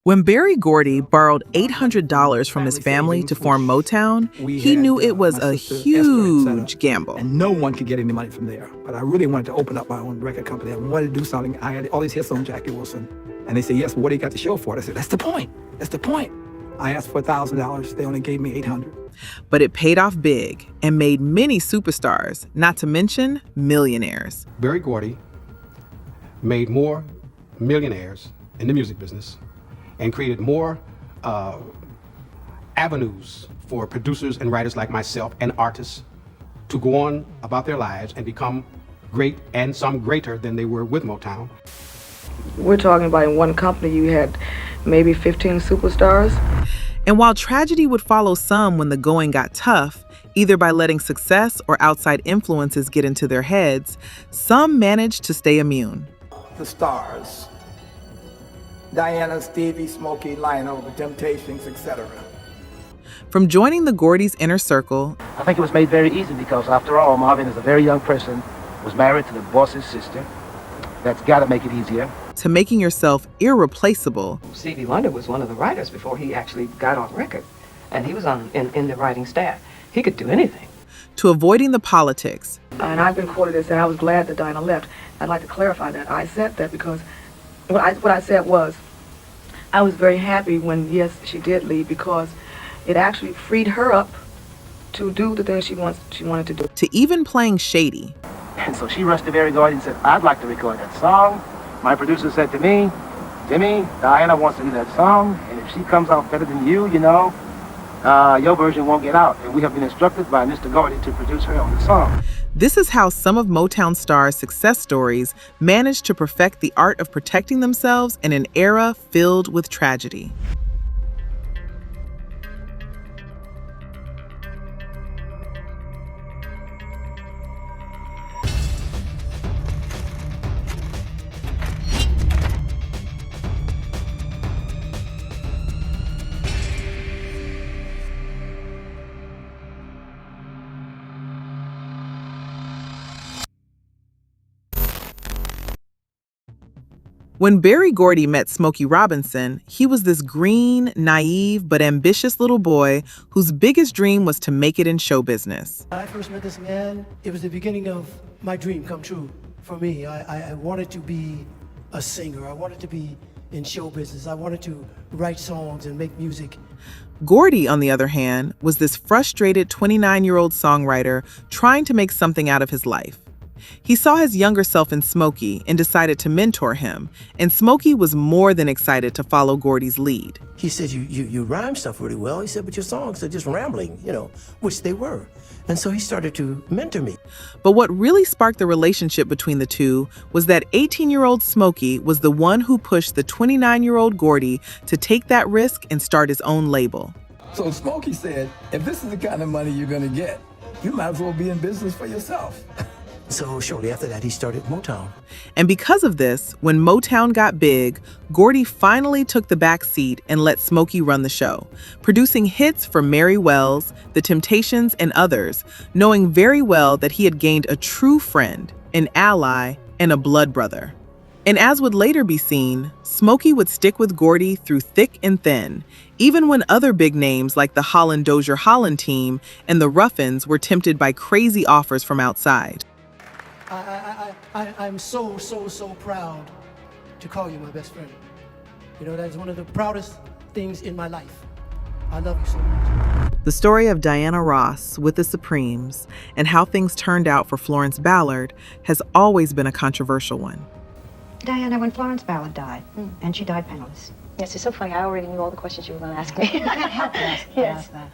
When Berry Gordy borrowed $800 from his family to form Motown, he knew it was a huge gamble. And no one could get any money from there. But I really wanted to open up my own record company. I wanted to do something. I had all these hits on Jackie Wilson. And they said, yes, well, what do you got to show for it? I said, that's the point. That's the point. I asked for $1,000. They only gave me $800. But it paid off big and made many superstars, not to mention millionaires. Berry Gordy made more millionaires in the music business and created more avenues for producers and writers like myself and artists to go on about their lives and become great, and some greater than they were with Motown. We're talking about in one company you had maybe 15 superstars. And while tragedy would follow some when the going got tough, either by letting success or outside influences get into their heads, some managed to stay immune. The stars. Diana, Stevie, Smokey, Lionel, The Temptations, etc. From joining the Gordys' inner circle, I think it was made very easy because, after all, Marvin is a very young person, was married to the boss's sister. That's got to make it easier. to making yourself irreplaceable. Stevie Wonder was one of the writers before he actually got on record, and he was in the writing staff. He could do anything. To avoiding the politics. And I've been quoted as saying I was glad that Dinah left. I'd like to clarify that. I said that because what I said was I was very happy when, yes, she did leave, because it actually freed her up to do the things she wanted to do. To even playing Shady. And so she rushed to Berry Gordy and said, I'd like to record that song. My producer said to me, Jimmy, Diana wants to do that song, and if she comes out better than you, your version won't get out. And we have been instructed by Mr. Gordy to produce her on the song. This is how some of Motown stars' success stories managed to perfect the art of protecting themselves in an era filled with tragedy. When Berry Gordy met Smokey Robinson, he was this green, naive, but ambitious little boy whose biggest dream was to make it in show business. When I first met this man, it was the beginning of my dream come true for me. I wanted to be a singer. I wanted to be in show business. I wanted to write songs and make music. Gordy, on the other hand, was this frustrated 29-year-old songwriter trying to make something out of his life. He saw his younger self in Smokey and decided to mentor him, and Smokey was more than excited to follow Gordy's lead. He said, you rhyme stuff really well. He said, but your songs are just rambling, which they were. And so he started to mentor me. But what really sparked the relationship between the two was that 18-year-old Smokey was the one who pushed the 29-year-old Gordy to take that risk and start his own label. So Smokey said, if this is the kind of money you're going to get, you might as well be in business for yourself. So shortly after that, he started Motown. And because of this, when Motown got big, Gordy finally took the back seat and let Smokey run the show, producing hits for Mary Wells, The Temptations, and others, knowing very well that he had gained a true friend, an ally, and a blood brother. And as would later be seen, Smokey would stick with Gordy through thick and thin, even when other big names like the Holland Dozier Holland team and the Ruffins were tempted by crazy offers from outside. I'm so proud to call you my best friend. That is one of the proudest things in my life. I love you so much. The story of Diana Ross with the Supremes and how things turned out for Florence Ballard has always been a controversial one. Diana, when Florence Ballard died, and she died penniless. Yes, it's so funny. I already knew all the questions you were going to ask me. I can't help but ask Yes. that.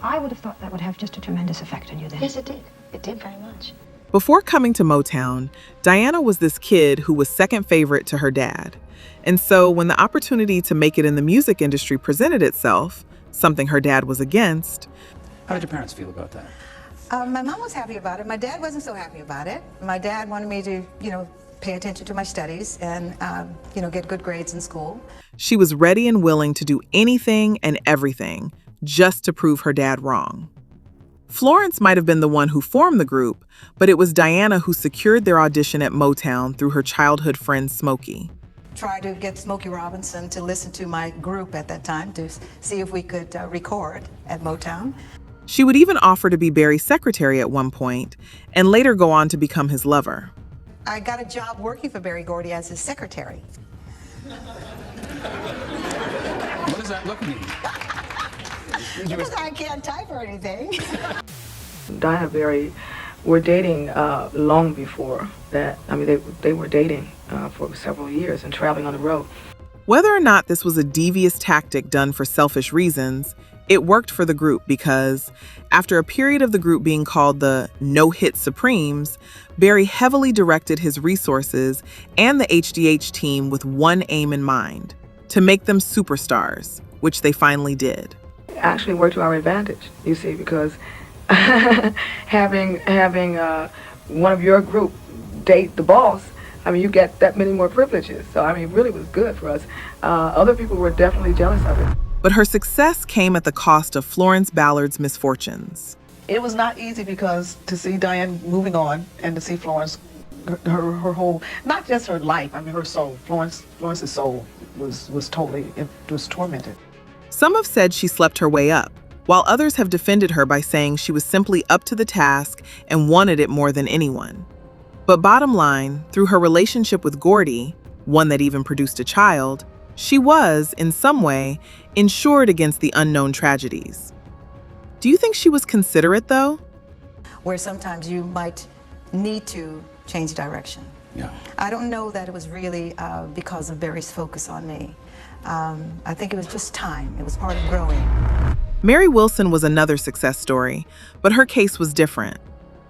I would have thought that would have just a tremendous effect on you then. Yes, it did. It did very much. Before coming to Motown, Diana was this kid who was second favorite to her dad. And so when the opportunity to make it in the music industry presented itself, something her dad was against. How did your parents feel about that? My mom was happy about it. My dad wasn't so happy about it. My dad wanted me to, pay attention to my studies and, get good grades in school. She was ready and willing to do anything and everything just to prove her dad wrong. Florence might have been the one who formed the group, but it was Diana who secured their audition at Motown through her childhood friend Smokey. try to get Smokey Robinson to listen to my group at that time to see if we could record at Motown. She would even offer to be Berry's secretary at one point, and later go on to become his lover. I got a job working for Berry Gordy as his secretary. What does that look mean? Because I can't type or anything. Diana and Berry were dating long before that. I mean, they were dating for several years and traveling on the road. Whether or not this was a devious tactic done for selfish reasons, it worked for the group because, after a period of the group being called the No-Hit Supremes, Berry heavily directed his resources and the HDH team with one aim in mind: to make them superstars, which they finally did. It actually worked to our advantage, you see, because having one of your group date the boss, I mean, you get that many more privileges. So, I mean, it really was good for us. Other people were definitely jealous of it. But her success came at the cost of Florence Ballard's misfortunes. It was not easy because to see Diane moving on and to see Florence, her whole, not just her life, I mean her soul. Florence's soul was tormented. Some have said she slept her way up, while others have defended her by saying she was simply up to the task and wanted it more than anyone. But bottom line, through her relationship with Gordy, one that even produced a child, she was, in some way, insured against the unknown tragedies. Do you think she was considerate, though? Where sometimes you might need to change direction. Yeah. I don't know that it was really because of Berry's focus on me. I think it was just time. It was part of growing. Mary Wilson was another success story, but her case was different.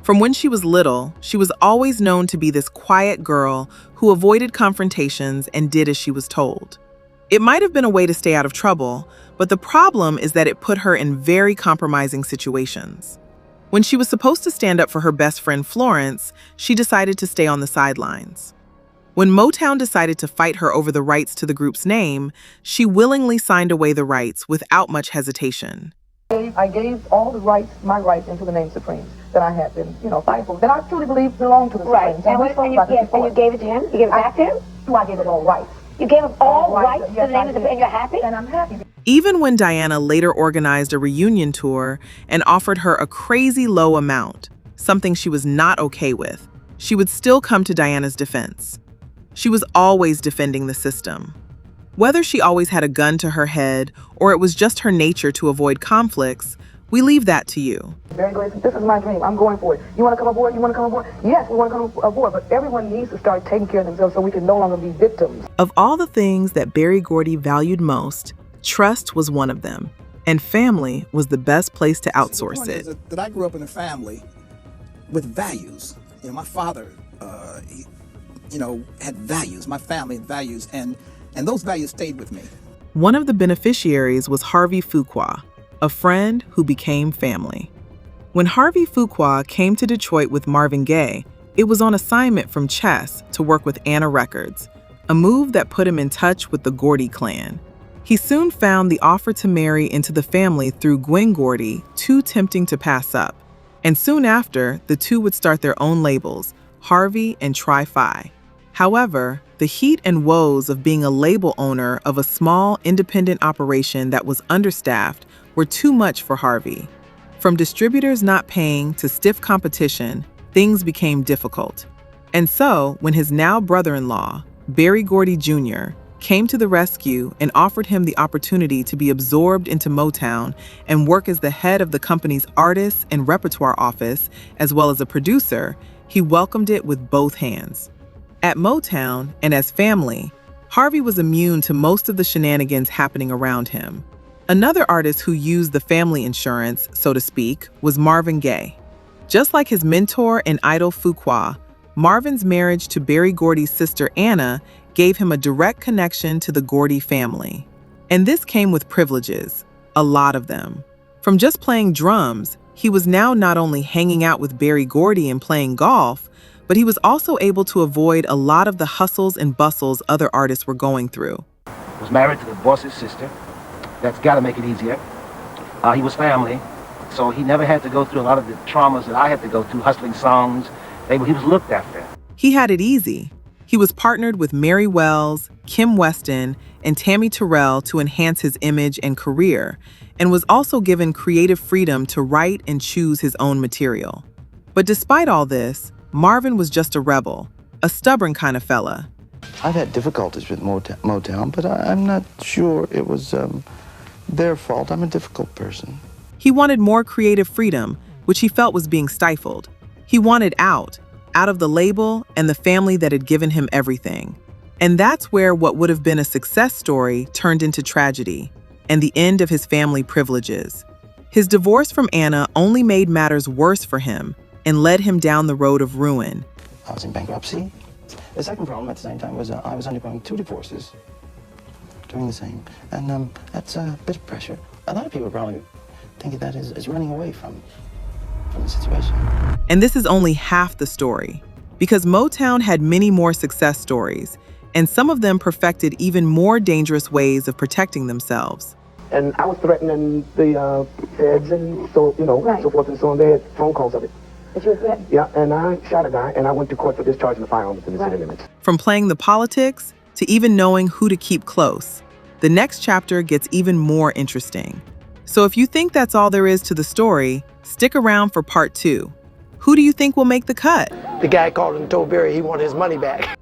From when she was little, she was always known to be this quiet girl who avoided confrontations and did as she was told. It might have been a way to stay out of trouble, but the problem is that it put her in very compromising situations. When she was supposed to stand up for her best friend Florence, she decided to stay on the sidelines. When Motown decided to fight her over the rights to the group's name, she willingly signed away the rights without much hesitation. I gave all the rights, my rights, into the name Supremes that I had been, fighting for, that I truly believe belonged to the Supremes. And you gave it to him? You gave it back to him? I gave it all rights. You gave him all rights to the name of the Supremes, and you're happy? And I'm happy. Even when Diana later organized a reunion tour and offered her a crazy low amount, something she was not okay with, she would still come to Diana's defense. She was always defending the system. Whether she always had a gun to her head or it was just her nature to avoid conflicts, we leave that to you. Berry Gordy said, this is my dream. I'm going for it. You want to come aboard? You want to come aboard? Yes, we want to come aboard, but everyone needs to start taking care of themselves so we can no longer be victims. Of all the things that Berry Gordy valued most, trust was one of them, and family was the best place to outsource it. That I grew up in a family with values. My father, had values. My family had values, and those values stayed with me. One of the beneficiaries was Harvey Fuqua, a friend who became family. When Harvey Fuqua came to Detroit with Marvin Gaye, it was on assignment from Chess to work with Anna Records, a move that put him in touch with the Gordy clan. He soon found the offer to marry into the family through Gwen Gordy too tempting to pass up. And soon after, the two would start their own labels, Harvey and Tri-Fi. However, the heat and woes of being a label owner of a small, independent operation that was understaffed were too much for Harvey. From distributors not paying to stiff competition, things became difficult. And so, when his now brother-in-law, Berry Gordy Jr., came to the rescue and offered him the opportunity to be absorbed into Motown and work as the head of the company's artists and repertoire office, as well as a producer, he welcomed it with both hands. At Motown, and as family, Harvey was immune to most of the shenanigans happening around him. Another artist who used the family insurance, so to speak, was Marvin Gaye. Just like his mentor and idol Fuqua, Marvin's marriage to Berry Gordy's sister Anna gave him a direct connection to the Gordy family. And this came with privileges, a lot of them. From just playing drums, he was now not only hanging out with Berry Gordy and playing golf, but he was also able to avoid a lot of the hustles and bustles other artists were going through. Was married to the boss's sister. That's got to make it easier. He was family, so he never had to go through a lot of the traumas that I had to go through, hustling songs. He was looked after. He had it easy. He was partnered with Mary Wells, Kim Weston, and Tammy Terrell to enhance his image and career, and was also given creative freedom to write and choose his own material. But despite all this, Marvin was just a rebel, a stubborn kind of fella. I've had difficulties with Motown, but I'm not sure it was their fault. I'm a difficult person. He wanted more creative freedom, which he felt was being stifled. He wanted out of the label and the family that had given him everything. And that's where what would have been a success story turned into tragedy, and the end of his family privileges. His divorce from Anna only made matters worse for him and led him down the road of ruin. I was in bankruptcy. The second problem at the same time was I was undergoing 2 divorces, doing the same. And that's a bit of pressure. A lot of people probably think of that as running away from the situation. And this is only half the story, because Motown had many more success stories, and some of them perfected even more dangerous ways of protecting themselves. And I was threatening the feds and so, so forth and so on. They had phone calls of it. Did you threaten? Yeah, and I shot a guy, and I went to court for discharging the firearm within the city limits. From playing the politics to even knowing who to keep close, the next chapter gets even more interesting. So if you think that's all there is to the story, stick around for part 2. Who do you think will make the cut? The guy called and told Berry he wanted his money back.